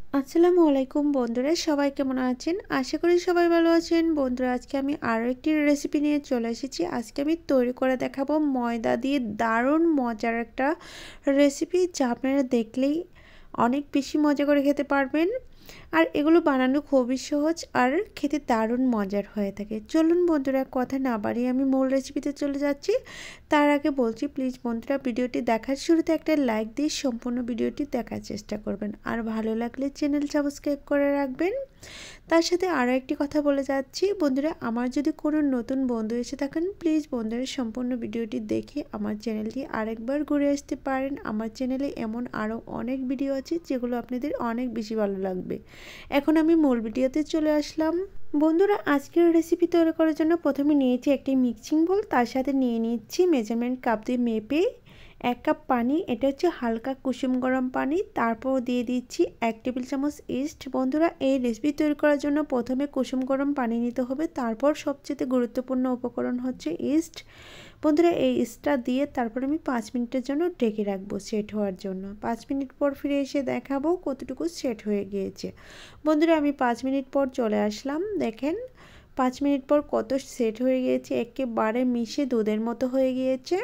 আসসালামু আলাইকুম বন্ধুরা, সবাই কেমন আছেন? আশা করি সবাই ভালো আছেন। বন্ধুরা, আজকে আমি আরও একটি রেসিপি নিয়ে চলে এসেছি। আজকে আমি তৈরি করে দেখাবো ময়দা দিয়ে দারুণ মজার একটা রেসিপি, যা আপনারা দেখলেই অনেক বেশি মজা করে খেতে পারবেন। আর এগুলো বানানো খুবই সহজ আর খেতে দারুণ মজার হয়ে থাকে। চলুন বন্ধুরা, কথা না বাড়িয়ে আমি মূল রেসিপিতে চলে যাচ্ছি। তার আগে বলছি, প্লিজ বন্ধুরা, ভিডিওটি দেখার শুরুতে একটা লাইক দিয়ে সম্পূর্ণ ভিডিওটি দেখার চেষ্টা করবেন। আর ভালো লাগলে চ্যানেল সাবস্ক্রাইব করে রাখবেন। তার সাথে আরও একটি কথা বলে যাচ্ছি বন্ধুরা, আমার যদি কোনো নতুন বন্ধু এসে থাকেন, প্লিজ বন্ধুরা সম্পূর্ণ ভিডিওটি দেখে আমার চ্যানেলটি আরেকবার ঘুরে আসতে পারেন। আমার চ্যানেলে এমন আরও অনেক ভিডিও আছে যেগুলো আপনাদের অনেক বেশি ভালো লাগবে। এখন আমি মূল ভিডিওতে চলে আসলাম। বন্ধুরা, আজকের রেসিপি তৈরি করার জন্য প্রথমে নিয়েছি একটি মিক্সিং বোল, তার সাথে নিয়ে নিচ্ছি মেজারমেন্ট কাপ দিয়ে মেপে 1 কাপ পানি। এটা হচ্ছে হালকা কুসুম গরম পানি। তারপর দিয়ে দিচ্ছি 1 টেবিল চামচ ইস্ট। বন্ধুরা, এই রেসিপি তৈরি করার জন্য প্রথমে কুসুম গরম পানি নিতে হবে, তারপর সবচেয়ে গুরুত্বপূর্ণ উপকরণ হচ্ছে ইস্ট। বন্ধুরা, এই ইস্টটা দিয়ে তারপর আমি 5 মিনিটের জন্য ঢেকে রাখবো সেট হওয়ার জন্য। 5 মিনিট পর ফিরে এসে দেখাবো কতটুকু সেট হয়ে গিয়েছে। বন্ধুরা, আমি 5 মিনিট পর চলে আসলাম। দেখেন 5 মিনিট পর কত সেট হয়ে গিয়েছে, একেবারে মিশে দুধের মতো হয়ে গিয়েছে।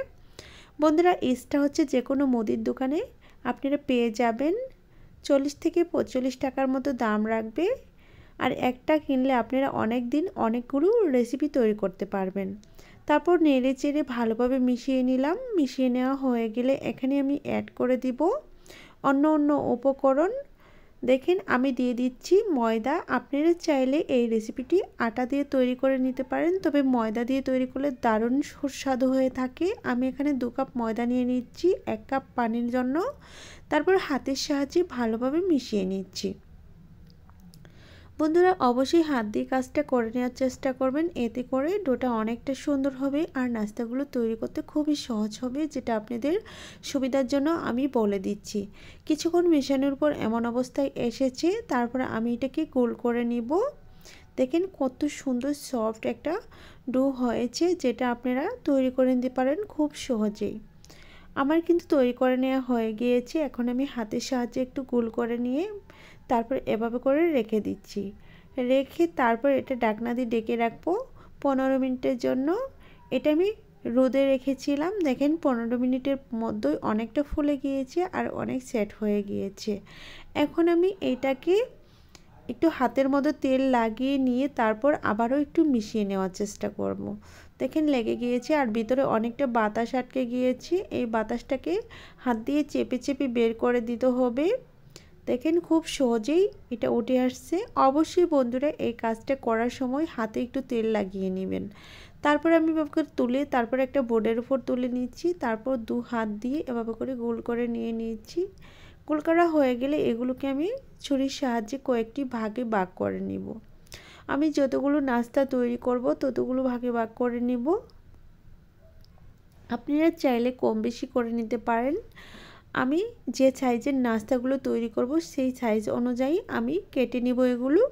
বন্ধুরা, ইস্টটা হচ্ছে যে কোনো মুদির দোকানে আপনারা পেয়ে যাবেন। 40 থেকে 45 টাকার মতো দাম রাখবে। আর একটা কিনলে আপনারা অনেক দিন অনেকগুলো রেসিপি তৈরি করতে পারবেন। তারপর নেড়ে চেড়ে ভালোভাবে মিশিয়ে নিলাম। মিশিয়ে নেওয়া হয়ে গেলে এখানে আমি অ্যাড করে দিব অন্য উপকরণ। দেখেন আমি দিয়ে দিচ্ছি ময়দা। আপনারা চাইলে এই রেসিপিটি আটা দিয়ে তৈরি করে নিতে পারেন, তবে ময়দা দিয়ে তৈরি করলে দারুণ সুস্বাদু হয়ে থাকে। আমি এখানে 2 কাপ ময়দা নিয়ে নিচ্ছি 1 কাপ পানির জন্য। তারপর হাতের সাহায্যে ভালোভাবে মিশিয়ে নিচ্ছি। বন্ধুরা, অবশ্যই হাত দিয়ে কাজটা করে নেওয়ার চেষ্টা করবেন, এতে করে ডোটা অনেকটা সুন্দর হবে আর নাস্তাগুলো তৈরি করতে খুবই সহজ হবে, যেটা আপনাদের সুবিধার জন্য আমি বলে দিচ্ছি। কিছুক্ষণ মেশানোর পর এমন অবস্থায় এসেছে, তারপরে আমি এটাকে গোল করে নিব। দেখেন কত সুন্দর সফট একটা ডো হয়েছে, যেটা আপনারা তৈরি করে নিতে পারেন খুব সহজেই। আমার কিন্তু তৈরি করে নেওয়া হয়ে গিয়েছে। এখন আমি হাতের সাহায্যে একটু গোল করে নিয়ে তারপর এভাবে করে রেখে দিচ্ছি। রেখে তারপর এটা ঢাকনা দিয়ে ঢেকে রাখবো 15 মিনিটের জন্য। এটা আমি রোদে রেখেছিলাম। দেখেন 15 মিনিটের মধ্যেই অনেকটা ফুলে গিয়েছে আর অনেক সেট হয়ে গিয়েছে। এখন আমি এইটাকে একটু হাতের মধ্যে তেল লাগিয়ে নিয়ে তারপর আবারও একটু মিশিয়ে নেওয়ার চেষ্টা করব। দেখেন লেগে গিয়েছে আর ভিতরে অনেকটা বাতাস আটকে গিয়েছে। এই বাতাসটাকে হাত দিয়ে চেপে চেপে বের করে দিতে হবে। দেখেন খুব সহজেই এটা উঠে আসছে। অবশ্যই বন্ধুরা, এই কাজটা করার সময় হাতে একটু তেল লাগিয়ে নেবেন। তারপর আমি এভাবে করে তুলে তারপর একটা বোর্ডের উপর তুলে নিচ্ছি। তারপর 2 হাত দিয়ে এভাবে করে গোল করে নিয়ে নিচ্ছি। গোল করা হয়ে গেলে এগুলোকে আমি ছুরির সাহায্যে কয়েকটি ভাগে ভাগ করে নিব। আমি যতগুলো নাস্তা তৈরি করব ততগুলো ভাগে ভাগ করে নিব। আপনারা চাইলে কম বেশি করে নিতে পারেন। আমি যে সাইজের নাস্তাগুলো তৈরি করব সেই সাইজ অনুযায়ী আমি কেটে নিব এগুলো।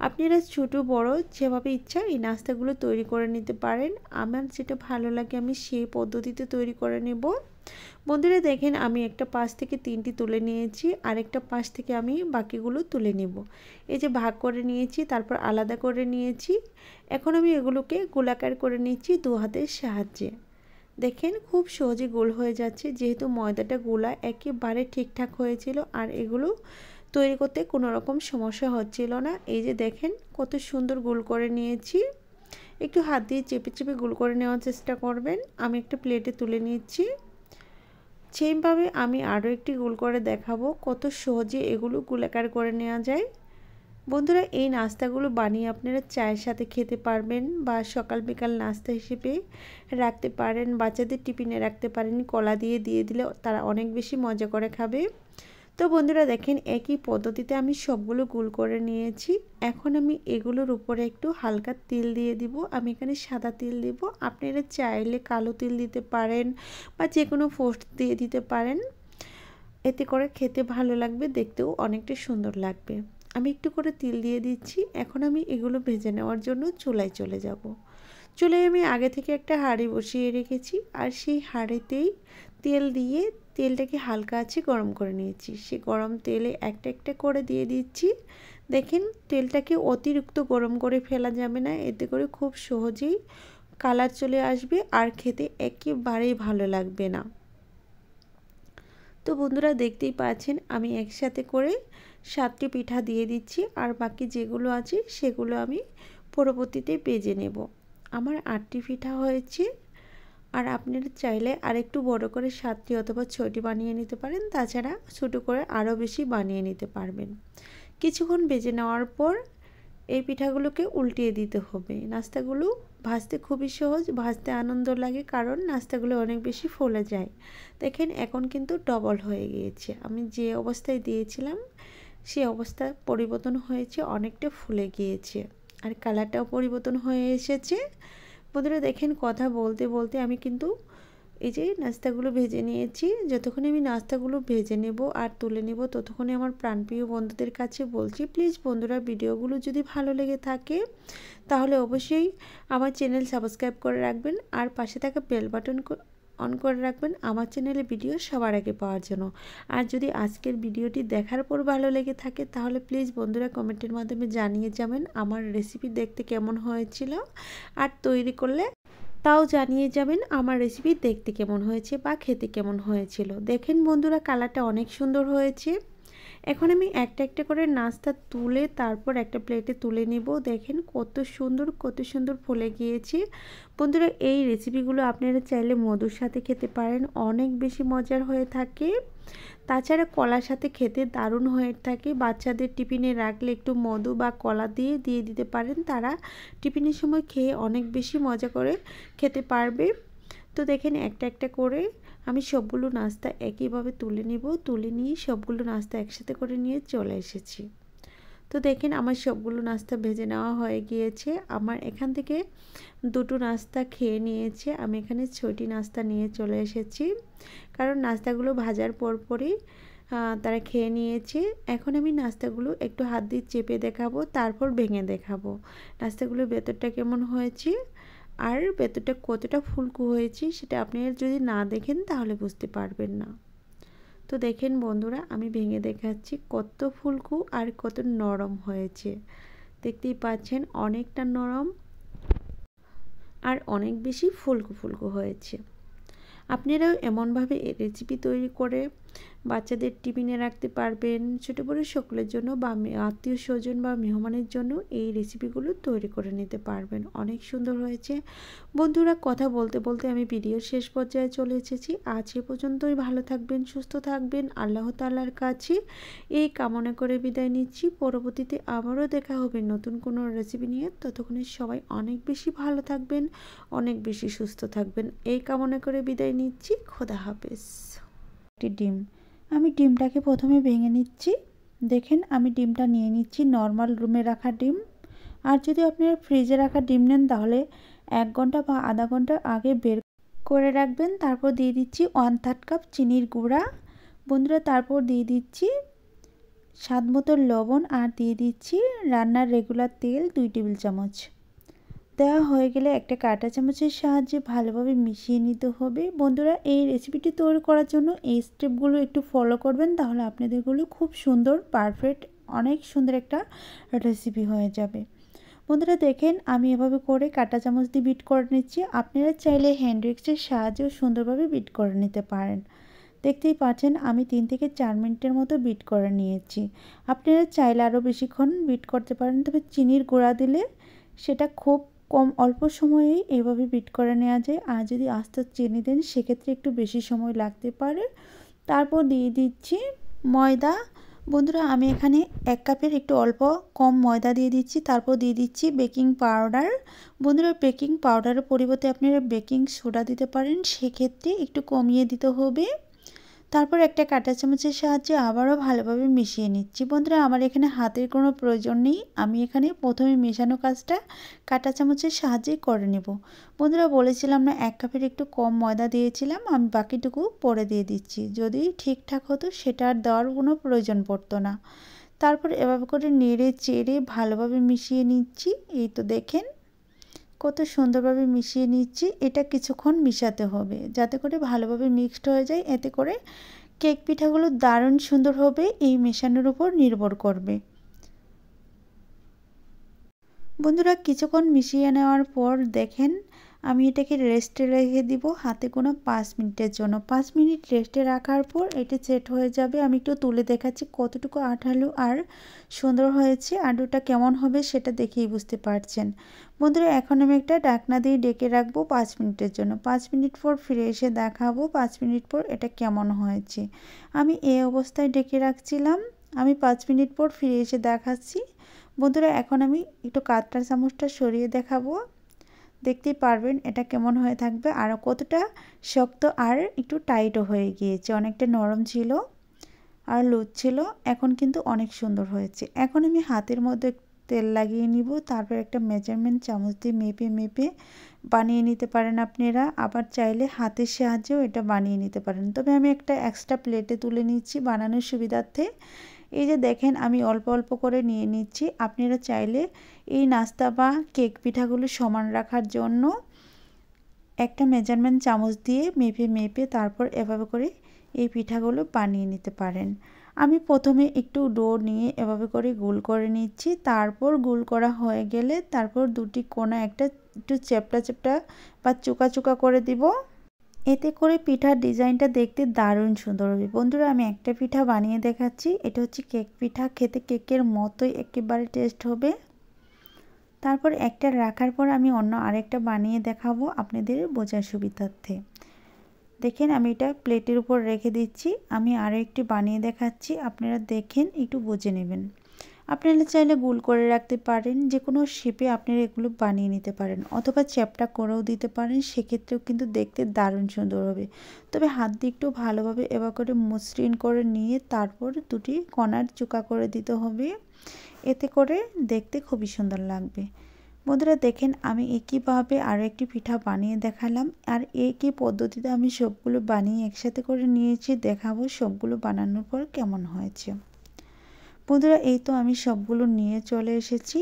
আপনারা ছোট বড় যেভাবে ইচ্ছা এই নাস্তাগুলো তৈরি করে নিতে পারেন। আমার যেটা ভালো লাগে আমি সেই পদ্ধতিতে তৈরি করে নেব। বন্ধুরা, দেখেন আমি একটা পাশ থেকে 3টি তুলে নিয়েছি, আরেকটা পাশ থেকে আমি বাকিগুলো তুলে নেব। এই যে ভাগ করে নিয়েছি, তারপর আলাদা করে নিয়েছি। এখন আমি এগুলোকে গোলাকার করে নিচ্ছি 2 হাতের সাহায্যে। দেখেন খুব সহজে গোল হয়ে যাচ্ছে, যেহেতু ময়দাটা গোলা একেবারে ঠিকঠাক হয়েছিল আর এগুলো তৈরি করতে কোনো রকম সমস্যা হচ্ছিল না। এই যে দেখেন কত সুন্দর গোল করে নিয়েছি। একটু হাত দিয়ে চেপে চেপে গোল করে নেওয়ার চেষ্টা করবেন। আমি একটা প্লেটে তুলে নিচ্ছি। সেমভাবে আমি আরও একটি গোল করে দেখাবো কত সহজে এগুলো গোলাকার করে নেওয়া যায়। বন্ধুরা, এই নাস্তাগুলো বানিয়ে আপনারা চায়ের সাথে খেতে পারবেন বা সকাল বিকাল নাস্তা হিসেবে রাখতে পারেন। বাচ্চাদের টিফিনে রাখতে পারেন, কলা দিয়ে দিলে তারা অনেক বেশি মজা করে খাবে। তো বন্ধুরা, দেখেন একই পদ্ধতিতে আমি সবগুলো গোল করে নিয়েছি। এখন আমি এগুলোর উপরে একটু হালকা তেল দিয়ে দিব। আমি এখানে সাদা তেল দিব। আপনারা চাইলে কালো তেল দিতে পারেন বা যে কোনো ফোড়ন দিয়ে দিতে পারেন। এতে করে খেতে ভালো লাগবে, দেখতেও অনেকটা সুন্দর লাগবে। আমি একটু করে তেল দিয়ে দিচ্ছি। এখন আমি এগুলো ভেজে নেওয়ার জন্য চুলায় চলে যাব। চুলায় আমি আগে থেকে একটা হাঁড়ি বসিয়ে রেখেছি আর সেই হাঁড়িতেই তেল দিয়ে তেলটাকে হালকা আছে গরম করে নিয়েছি। সে গরম তেলে একটা একটা করে দিয়ে দিচ্ছি। দেখেন তেলটাকে অতিরিক্ত গরম করে ফেলা যাবে না, এতে করে খুব সহজেই কালার চলে আসবে আর খেতে একেবারেই ভালো লাগবে না। তো বন্ধুরা দেখতেই পাচ্ছেন আমি একসাথে করে 7টি পিঠা দিয়ে দিচ্ছি, আর বাকি যেগুলো আছে সেগুলো আমি পরবর্তীতে ভেজে নেব। আমার 8টি পিঠা হয়েছে, আর আপনারা চাইলে আরেকটু বড় করে 7টি অথবা 6টি বানিয়ে নিতে পারেন। তাছাড়া ছোটো করে আরও বেশি বানিয়ে নিতে পারবেন। কিছুক্ষণ ভেজে নেওয়ার পর এই পিঠাগুলোকে উল্টিয়ে দিতে হবে। নাস্তাগুলো ভাজতে খুবই সহজ, ভাজতে আনন্দ লাগে, কারণ নাস্তাগুলো অনেক বেশি ফুলে যায়। দেখেন এখন কিন্তু ডবল হয়ে গিয়েছে। আমি যে অবস্থায় দিয়েছিলাম সেই অবস্থা পরিবর্তন হয়েছে, অনেকটা ফুলে গিয়েছে আর কালারটাও পরিবর্তন হয়ে এসেছে। বন্ধুরা দেখেন কথা বলতে বলতে আমি কিন্তু এই যে নাস্তাগুলো ভেজে নিয়েছি। যতক্ষণে আমি নাস্তাগুলো ভেজে নেব আর তুলে নেব, ততক্ষণে আমার প্রাণপ্রিয় বন্ধুদের কাছে বলছি, প্লিজ বন্ধুরা ভিডিওগুলো যদি ভালো লেগে থাকে তাহলে অবশ্যই আমার চ্যানেল সাবস্ক্রাইব করে রাখবেন, আর পাশে থাকা বেল বাটন অন করে রাখবেন আমার চ্যানেলে ভিডিও সবার আগে পাওয়ার জন্য। আর যদি আজকের ভিডিওটি দেখার পর ভালো লেগে থাকে তাহলে প্লিজ বন্ধুরা কমেন্টের মাধ্যমে জানিয়ে যাবেন আমার রেসিপি দেখতে কেমন হয়েছিল, আর তৈরি করলে তাও জানিয়ে যাবেন আমার রেসিপি দেখতে কেমন হয়েছে বা খেতে কেমন হয়েছিল। দেখেন বন্ধুরা কালারটা অনেক সুন্দর হয়েছে। এখন আমি একটা একটা করে নাস্তা তুলে তারপর একটা প্লেটে তুলে নেব। দেখেন কত সুন্দর ফুলে গিয়েছে। বন্ধুরা এই রেসিপিগুলো আপনারা চাইলে মধুর সাথে খেতে পারেন, অনেক বেশি মজার হয়ে থাকে। তাছাড়া কলার সাথে খেতে দারুণ হয়ে থাকে। বাচ্চাদের টিফিনে রাখলে একটু মধু বা কলা দিয়ে দিতে পারেন, তারা টিফিনের সময় খেয়ে অনেক বেশি মজা করে খেতে পারবে। তো দেখেন একটা একটা করে আমি সবগুলো নাস্তা একইভাবে তুলে নিব। তুলে নিয়ে সবগুলো নাস্তা একসাথে করে নিয়ে চলে এসেছি। তো দেখেন আমার সবগুলো নাস্তা ভেজে নেওয়া হয়ে গিয়েছে। আমার এখান থেকে 2টো নাস্তা খেয়ে নিয়েছে। আমি এখানে 6টি নাস্তা নিয়ে চলে এসেছি, কারণ নাস্তাগুলো ভাজার পরপরই তারা খেয়ে নিয়েছে। এখন আমি নাস্তাগুলো একটু হাত দিয়ে চেপে দেখাবো, তারপর ভেঙে দেখাবো নাস্তাগুলোর ভেতরটা কেমন হয়েছে আর ভেতরটা কতটা ফুলকো হয়েছে। সেটা আপনারা যদি না দেখেন তাহলে বুঝতে পারবেন না। তো দেখেন বন্ধুরা আমি ভেঙে দেখাচ্ছি কত ফুলকো আর কত নরম হয়েছে। দেখতেই পাচ্ছেন অনেকটা নরম আর অনেক বেশি ফুলকো হয়েছে। আপনারাও এমনভাবে রেসিপি তৈরি করে বাচ্চাদের টিফিনে রাখতে পারবেন, ছোটো বড়ো সকলের জন্য বা আত্মীয় স্বজন বা মেহমানের জন্য এই রেসিপিগুলো তৈরি করে নিতে পারবেন। অনেক সুন্দর হয়েছে। বন্ধুরা কথা বলতে বলতে আমি ভিডিওর শেষ পর্যায়ে চলে এসেছি। আজ এ পর্যন্তই। ভালো থাকবেন, সুস্থ থাকবেন, আল্লাহ তাআলার কাছে এই কামনা করে বিদায় নিচ্ছি। পরবর্তীতে আবারও দেখা হবে নতুন কোনো রেসিপি নিয়ে। ততক্ষণে সবাই অনেক বেশি ভালো থাকবেন, অনেক বেশি সুস্থ থাকবেন এই কামনা করে বিদায় নিচ্ছি। খোদা হাফেজ। একটি ডিম, আমি ডিমটাকে প্রথমে ভেঙে নিচ্ছি। দেখেন আমি ডিমটা নিয়ে নিচ্ছি নর্মাল রুমে রাখা ডিম। আর যদি আপনারা ফ্রিজে রাখা ডিম নেন তাহলে 1 ঘন্টা বা আধা ঘন্টা আগে বের করে রাখবেন। তারপর দিয়ে দিচ্ছি 1/3 কাপ চিনির গুঁড়া। বন্ধুরা তারপর দিয়ে দিচ্ছি স্বাদ মতো লবণ, আর দিয়ে দিচ্ছি রান্নার রেগুলার তেল 2 টেবিল চামচ। দেওয়া হয়ে গেলে একটা কাঁটা চামচের সাহায্যে ভালোভাবে মিশিয়ে নিতে হবে। বন্ধুরা এই রেসিপিটি তৈরি করার জন্য এই স্টেপগুলো একটু ফলো করবেন, তাহলে আপনাদেরগুলো খুব সুন্দর পারফেক্ট অনেক সুন্দর একটা রেসিপি হয়ে যাবে। বন্ধুরা দেখেন আমি এভাবে করে কাঁটা চামচ দিয়ে বিট করে নিচ্ছি। আপনারা চাইলে হ্যান্ড উইক্সের সাহায্যেও সুন্দরভাবে বিট করে নিতে পারেন। দেখতেই পাচ্ছেন আমি 3 থেকে 4 মিনিটের মতো বিট করে নিয়েছি। আপনারা চাইলে আরও বেশিক্ষণ বিট করতে পারেন, তবে চিনির গুঁড়া দিলে সেটা খুব অল্প সময়েই এভাবে বিট করে নেওয়া যায়। আর যদি আস্তে চিনি দেন সেক্ষেত্রে একটু বেশি সময় লাগতে পারে। তারপর দিয়ে দিচ্ছি ময়দা। বন্ধুরা আমি এখানে 1 কাপের একটু অল্প কম ময়দা দিয়ে দিচ্ছি। তারপর দিয়ে দিচ্ছি বেকিং পাউডার। বন্ধুরা বেকিং পাউডারের পরিবর্তে আপনারা বেকিং সোডা দিতে পারেন, সেক্ষেত্রে একটু কমিয়ে দিতে হবে। তারপর একটা কাঁটা চামচের সাহায্যে আবারও ভালোভাবে মিশিয়ে নিচ্ছি। বন্ধুরা আমার এখানে হাতের কোনো প্রয়োজন নেই, আমি এখানে প্রথমে মেশানো কাজটা কাঁটা চামচের সাহায্যে করে নেব। বন্ধুরা বলেছিলাম না 1 কাপের একটু কম ময়দা দিয়েছিলাম, আমি বাকিটুকু পরে দিয়ে দিচ্ছি। যদি ঠিকঠাক হতো সেটা আর দেওয়ার কোনো প্রয়োজন পড়তো না। তারপর এভাবে করে নেড়ে চেড়ে ভালোভাবে মিশিয়ে নিচ্ছি। এই তো দেখেন কত সুন্দরভাবে মিশিয়ে নিচ্ছি। এটা কিছুক্ষণ মিশাতে হবে যাতে করে ভালোভাবে মিক্সড হয়ে যায়। এতে করে কেক পিঠাগুলো দারুণ সুন্দর হবে, এই মেশানোর উপর নির্ভর করবে। বন্ধুরা কিছুক্ষণ মিশিয়ে নেওয়ার পর দেখেন আমি এটাকে রেস্টে রেখে দিব হাতে গোনা 5 মিনিটের জন্য। 5 মিনিট রেস্টে রাখার পর এটা সেট হয়ে যাবে। আমি একটু তুলে দেখাচ্ছি কতটুকু আঠালো আর সুন্দর হয়েছে। আলুটা কেমন হবে সেটা দেখেই বুঝতে পারছেন। বন্ধুরা এখন আমি একটা ঢাকনা দিয়ে ঢেকে রাখবো 5 মিনিটের জন্য। 5 মিনিট পর ফিরে এসে দেখাবো 5 মিনিট পর এটা কেমন হয়েছে। আমি এই অবস্থায় ঢেকে রাখছিলাম। আমি 5 মিনিট পর ফিরে এসে দেখাচ্ছি। বন্ধুরা এখন আমি একটু কাঁটার চামচটা সরিয়ে দেখাবো। দেখতেই পারবেন এটা কেমন হয়ে থাকবে, আর কতটা শক্ত আর একটু টাইটও হয়ে গিয়েছে। অনেকটা নরম ছিল আর লুজ ছিল, এখন কিন্তু অনেক সুন্দর হয়েছে। এখন আমি হাতের মধ্যে তেল লাগিয়ে নিব, তারপর একটা মেজারমেন্ট চামচ দিয়ে মেপে মেপে বানিয়ে নিতে পারেন আপনারা। আবার চাইলে হাতের সাহায্যেও এটা বানিয়ে নিতে পারেন। তবে আমি একটা এক্সট্রা প্লেটে তুলে নিচ্ছি বানানোর সুবিধার্থে। এই যে দেখেন আমি অল্প অল্প করে নিয়ে নিচ্ছি। আপনারা চাইলে এই নাস্তা বা কেক পিঠাগুলো সমান রাখার জন্য একটা মেজারমেন্ট চামচ দিয়ে মেপে মেপে তারপর এভাবে করে এই পিঠাগুলো বানিয়ে নিতে পারেন। আমি প্রথমে একটু ডো নিয়ে এভাবে করে গোল করে নিচ্ছি। তারপর গোল করা হয়ে গেলে তারপর দুটি কোণা একটা একটু চ্যাপটা চ্যাপটা বা চোকা চোকা করে দিব। এতে করে পিঠার ডিজাইনটা দেখতে দারুণ সুন্দর হবে। বন্ধুরা আমি একটা পিঠা বানিয়ে দেখাচ্ছি। এটা হচ্ছে কেক পিঠা, খেতে কেকের মতোই একেবারে টেস্ট হবে। তারপর একটা রাখার পর আমি অন্য আরেকটা বানিয়ে দেখাবো আপনাদের বোঝার সুবিধার্থে। দেখেন আমি এটা প্লেটের উপর রেখে দিচ্ছি। আমি আরও একটি বানিয়ে দেখাচ্ছি, আপনারা দেখেন একটু বুঝে নেবেন। আপনারা চাইলে গোল করে রাখতে পারেন, যে কোনো শেপে আপনারা এগুলো বানিয়ে নিতে পারেন, অথবা চ্যাপটা করেও দিতে পারেন, সেক্ষেত্রেও কিন্তু দেখতে দারুণ সুন্দর হবে। তবে হাত দিয়ে একটু ভালোভাবে এবার করে মসৃণ করে নিয়ে তারপর দুটি কণার চোকা করে দিতে হবে, এতে করে দেখতে খুবই সুন্দর লাগবে। বন্ধুরা দেখেন আমি একইভাবে আরও একটি পিঠা বানিয়ে দেখালাম, আর একই পদ্ধতিতে আমি সবগুলো বানিয়ে একসাথে করে নিয়েছি, দেখাবো সবগুলো বানানোর পর কেমন হয়েছে। বন্ধুরা এই তো আমি সবগুলো নিয়ে চলে এসেছি।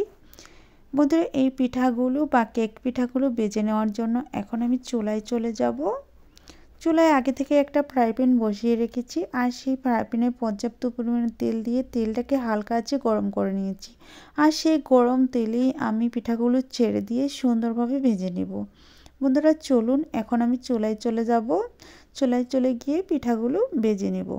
বন্ধুরা এই পিঠাগুলো বা কেক পিঠাগুলো বেজে নেওয়ার জন্য এখন আমি চুলায় চলে যাব। চুলায় আগে থেকে একটা ফ্রাই প্যান বসিয়ে রেখেছি, আর সেই ফ্রাই প্যানে পর্যাপ্ত পরিমাণে তেল দিয়ে তেলটাকে হালকা আঁচে গরম করে নিয়েছি। আর সেই গরম তেলেই আমি পিঠাগুলো ছেড়ে দিয়ে সুন্দরভাবে ভেজে নেব। বন্ধুরা চলুন এখন আমি চুলায় চলে যাব। চুলায় চলে গিয়ে পিঠাগুলো ভেজে নেব।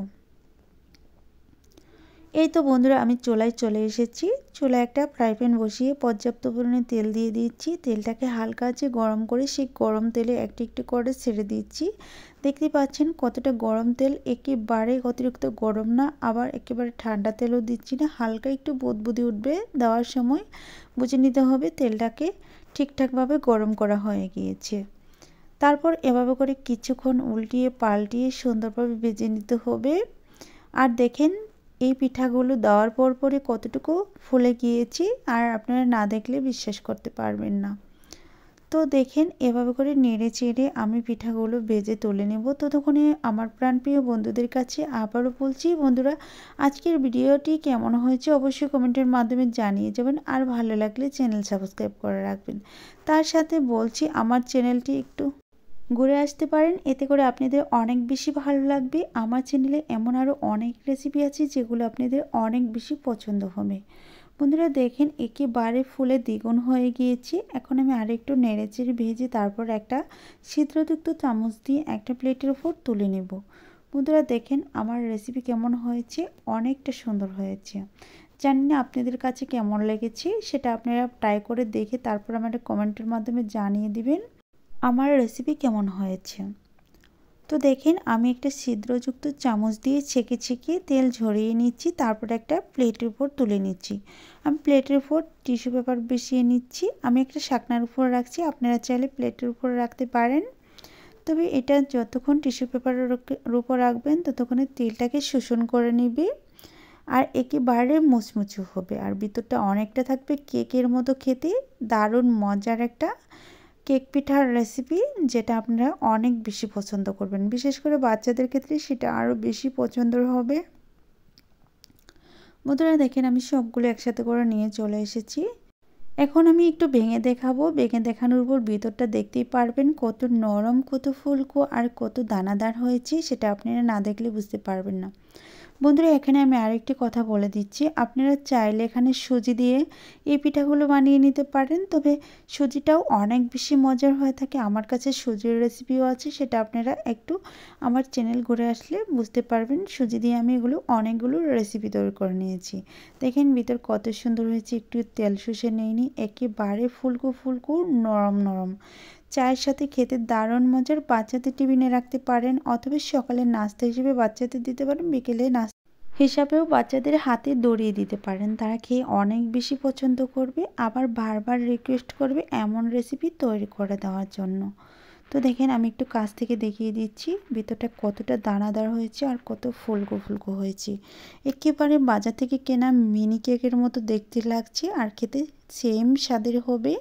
এই তো বন্ধুরা আমি চুলায় চলে এসেছি। চুলায় একটা ফ্রাই প্যান বসিয়ে পর্যাপ্ত পরিমাণে তেল দিয়ে দিচ্ছি। তেলটাকে হালকা আঁচে গরম করে সেই গরম তেলে একটু একটু করে ছেড়ে দিচ্ছি। দেখতে পাচ্ছেন কতটা গরম তেল, একেবারে অতিরিক্ত গরম না, আবার একেবারে ঠান্ডা তেলও দিচ্ছি না, হালকা একটু বুদবুদি উঠবে। দেওয়ার সময় বুঝে নিতে হবে তেলটাকে ঠিকঠাকভাবে গরম করা হয়ে গিয়েছে। তারপর এভাবে করে কিছুক্ষণ উল্টিয়ে পাল্টিয়ে সুন্দরভাবে ভেজে নিতে হবে। আর দেখেন এই পিঠাগুলো দেওয়ার পরই কতটুকু ফুলে গিয়েছে, আর আপনারা না দেখলে বিশ্বাস করতে পারবেন না। তো দেখেন এভাবে করে নেড়ে চেড়ে আমি পিঠাগুলো ভেজে তুলে নেব। ততক্ষণে আমার প্রাণপ্রিয় বন্ধুদের কাছে আবারও বলছি, বন্ধুরা আজকের ভিডিওটি কেমন হয়েছে অবশ্যই কমেন্টের মাধ্যমে জানিয়ে যাবেন, আর ভালো লাগলে চ্যানেল সাবস্ক্রাইব করে রাখবেন। তার সাথে বলছি আমার চ্যানেলটি একটু ঘুরে আসতে পারেন, এতে করে আপনাদের অনেক বেশি ভালো লাগবে। আমার চ্যানেলে এমন আরও অনেক রেসিপি আছে যেগুলো আপনাদের অনেক বেশি পছন্দ হবে। বন্ধুরা দেখেন একেবারে ফুলে দ্বিগুণ হয়ে গিয়েছে। এখন আমি আরেকটু নেড়েচেড়ে ভেজে তারপর একটা ছিদ্রযুক্ত চামচ দিয়ে একটা প্লেটের উপর তুলে নেব। বন্ধুরা দেখেন আমার রেসিপি কেমন হয়েছে, অনেকটা সুন্দর হয়েছে। জানি না আপনাদের কাছে কেমন লেগেছে, সেটা আপনারা ট্রাই করে দেখে তারপর আমাদের কমেন্টের মাধ্যমে জানিয়ে দিবেন আমার রেসিপি কেমন হয়েছে। তো দেখেন আমি একটা ছিদ্রযুক্ত চামচ দিয়ে ছেঁকে ছেঁকে তেল ঝরিয়ে নিচ্ছি, তারপর একটা প্লেটের উপর তুলে নিচ্ছি। আমি প্লেটের উপর টিস্যু পেপার বিছিয়ে নিচ্ছি। আমি একটা শাকনার উপর রাখছি, আপনারা চাইলে প্লেটের উপর রাখতে পারেন। তবে এটা যতক্ষণ টিস্যু পেপারের উপর রাখবেন ততক্ষণে তেলটাকে শোষণ করে নেবে, আর একেবারে মুচমুচে হবে, আর ভিতরটা অনেকটা থাকবে কেকের মতো খেতে। দারুণ মজার একটা কেক পিঠার রেসিপি, যেটা আপনারা অনেক বেশি পছন্দ করবেন, বিশেষ করে বাচ্চাদের ক্ষেত্রে সেটা আরও বেশি পছন্দের হবে। বন্ধুরা দেখেন আমি সবগুলো একসাথে করে নিয়ে চলে এসেছি। এখন আমি একটু ভেঙে দেখাবো। ভেঙে দেখানোর পর ভিতরটা দেখতেই পারবেন কত নরম, কত ফুলকো আর কত দানাদার হয়েছে, সেটা আপনারা না দেখলে বুঝতে পারবেন না। বন্ধুরা, এখানে আমি আরেকটি কথা বলে দিচ্ছি, আপনারা চাইলে এখানে সুজি দিয়ে এই পিঠাগুলো বানিয়ে নিতে পারেন, তবে সুজিটাও অনেক বেশি মজার হয়ে থাকে। আমার কাছে সুজির রেসিপিও আছে, সেটা আপনারা একটু আমার চ্যানেল ঘুরে আসলে বুঝতে পারবেন। সুজি দিয়ে আমি এগুলো অনেকগুলো রেসিপি তৈরি করে নিয়েছি। দেখেন ভিতর কত সুন্দর হয়েছে, একটু তেল শুষে নেইনি, একেবারে ফুলকো ফুলকো নরম নরম। চায়ের সাথে খেতে দারুণ মজার। বাচ্চাদের টিফিনে রাখতে পারেন, অথবা সকালের নাস্তা হিসেবে বাচ্চাদের দিতে পারেন, বিকেলে নাস্তা হিসাবেও বাচ্চাদের হাতে ধরিয়ে দিতে পারেন। তারা খেয়ে অনেক বেশি পছন্দ করবে, আবার বারবার রিকোয়েস্ট করবে এমন রেসিপি তৈরি করে দেওয়ার জন্য। তো দেখেন আমি একটু কাছ থেকে দেখিয়ে দিচ্ছি ভিতরটা কতটা দানাদার হয়েছে আর কত ফুলকো ফুলকো হয়েছে। একেবারে বাজার থেকে কেনা মিনি কেকের মতো দেখতে লাগছে, আর খেতে সেম স্বাদের হবে।